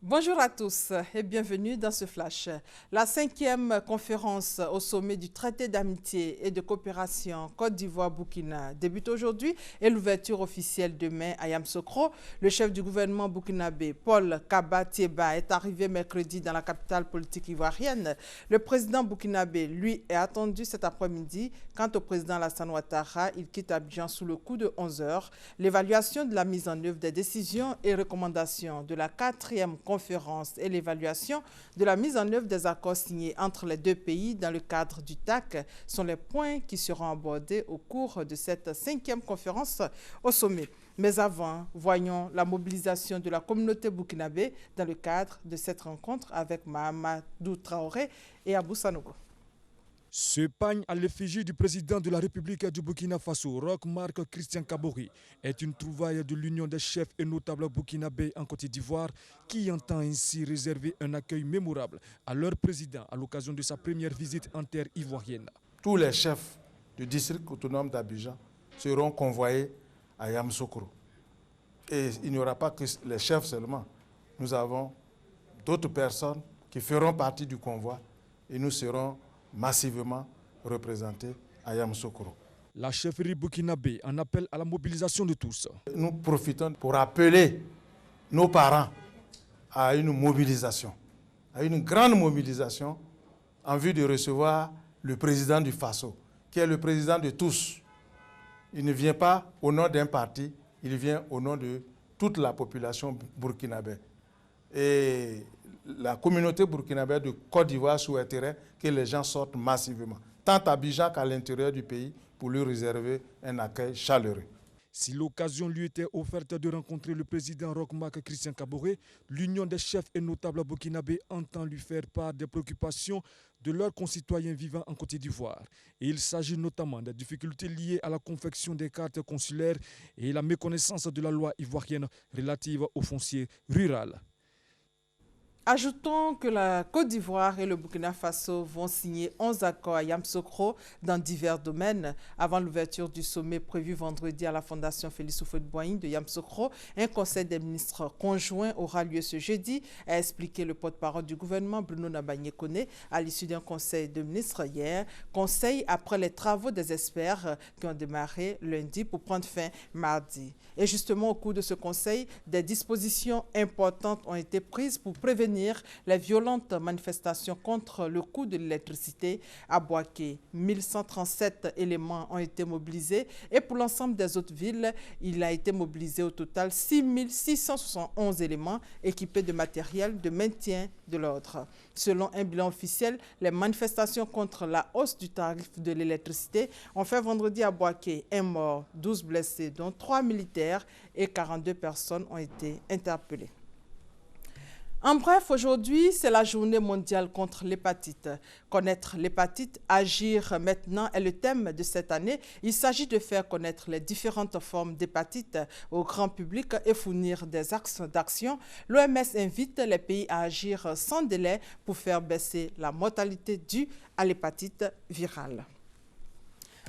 Bonjour à tous et bienvenue dans ce flash. La 5e conférence au sommet du traité d'amitié et de coopération Côte d'Ivoire-Burkina débute aujourd'hui et l'ouverture officielle demain à Yamoussoukro. Le chef du gouvernement burkinabé, Paul Kaba Thiéba, est arrivé mercredi dans la capitale politique ivoirienne. Le président burkinabé, lui, est attendu cet après-midi. Quant au président Alassane Ouattara, il quitte Abidjan sous le coup de 11 h. L'évaluation de la mise en œuvre des décisions et recommandations de la 4e conférence et l'évaluation de la mise en œuvre des accords signés entre les deux pays dans le cadre du TAC sont les points qui seront abordés au cours de cette 5e conférence au sommet. Mais avant, voyons la mobilisation de la communauté burkinabé dans le cadre de cette rencontre avec Mahamadou Traoré et Abou Sanogo. Ce pagne à l'effigie du président de la République du Burkina Faso, Roch-Marc Christian Kaboré, est une trouvaille de l'Union des chefs et notables burkinabés en Côte d'Ivoire qui entend ainsi réserver un accueil mémorable à leur président à l'occasion de sa première visite en terre ivoirienne. Tous les chefs du district autonome d'Abidjan seront convoyés à Yamoussoukro. Et il n'y aura pas que les chefs seulement. Nous avons d'autres personnes qui feront partie du convoi et nous serons massivement représentés à Yamoussoukro. La chefferie burkinabé en appelle à la mobilisation de tous. Nous profitons pour appeler nos parents à une mobilisation, à une grande mobilisation en vue de recevoir le président du Faso, qui est le président de tous. Il ne vient pas au nom d'un parti, il vient au nom de toute la population burkinabé. Et la communauté burkinabé de Côte d'Ivoire souhaiterait que les gens sortent massivement, tant à Abidjan qu'à l'intérieur du pays, pour lui réserver un accueil chaleureux. Si l'occasion lui était offerte de rencontrer le président Roch-Marc Christian Kaboré, l'Union des chefs et notables burkinabés entend lui faire part des préoccupations de leurs concitoyens vivant en Côte d'Ivoire. Et il s'agit notamment des difficultés liées à la confection des cartes consulaires et la méconnaissance de la loi ivoirienne relative au foncier rural. Ajoutons que la Côte d'Ivoire et le Burkina Faso vont signer 11 accords à Yamoussoukro dans divers domaines. Avant l'ouverture du sommet prévu vendredi à la Fondation Félix Houphouët-Boigny de Yamoussoukro, un conseil des ministres conjoint aura lieu ce jeudi, a expliqué le porte-parole du gouvernement Bruno Nabagné-Koné à l'issue d'un conseil de ministres hier. Conseil après les travaux des experts qui ont démarré lundi pour prendre fin mardi. Et justement, au cours de ce conseil, des dispositions importantes ont été prises pour prévenir les violentes manifestations contre le coût de l'électricité à Bouaké. 1137 éléments ont été mobilisés et pour l'ensemble des autres villes, il a été mobilisé au total 6671 éléments équipés de matériel de maintien de l'ordre. Selon un bilan officiel, les manifestations contre la hausse du tarif de l'électricité ont fait vendredi à Bouaké un mort, 12 blessés, dont 3 militaires et 42 personnes ont été interpellées. En bref, aujourd'hui, c'est la journée mondiale contre l'hépatite. Connaître l'hépatite, agir maintenant est le thème de cette année. Il s'agit de faire connaître les différentes formes d'hépatite au grand public et fournir des axes d'action. L'OMS invite les pays à agir sans délai pour faire baisser la mortalité due à l'hépatite virale.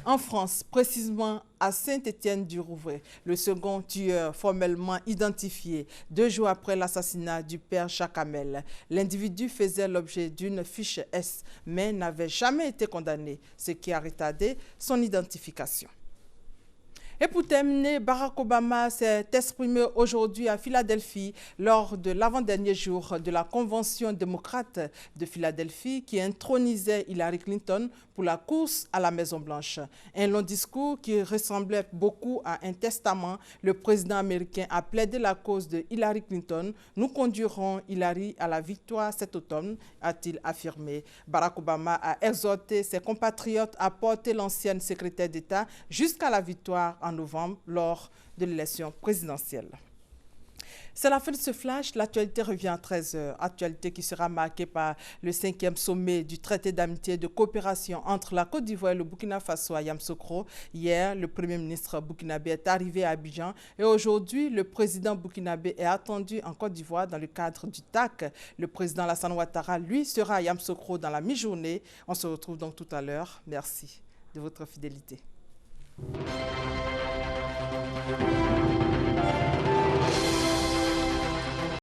En France, précisément à Saint-Étienne-du-Rouvray, le second tueur formellement identifié 2 jours après l'assassinat du père Chakamel. L'individu faisait l'objet d'une fiche S, mais n'avait jamais été condamné, ce qui a retardé son identification. Et pour terminer, Barack Obama s'est exprimé aujourd'hui à Philadelphie lors de l'avant-dernier jour de la Convention démocrate de Philadelphie qui intronisait Hillary Clinton pour la course à la Maison-Blanche. Un long discours qui ressemblait beaucoup à un testament. Le président américain a plaidé la cause de Hillary Clinton. Nous conduirons Hillary à la victoire cet automne, a-t-il affirmé. Barack Obama a exhorté ses compatriotes à porter l'ancienne secrétaire d'État jusqu'à la victoire en novembre lors de l'élection présidentielle. C'est la fin de ce flash. L'actualité revient à 13 h. Actualité qui sera marquée par le 5e sommet du traité d'amitié et de coopération entre la Côte d'Ivoire et le Burkina Faso à Yamoussoukro. Hier, le Premier ministre burkinabé est arrivé à Abidjan et aujourd'hui, le président burkinabé est attendu en Côte d'Ivoire dans le cadre du TAC. Le président Alassane Ouattara, lui, sera à Yamoussoukro dans la mi-journée. On se retrouve donc tout à l'heure. Merci de votre fidélité.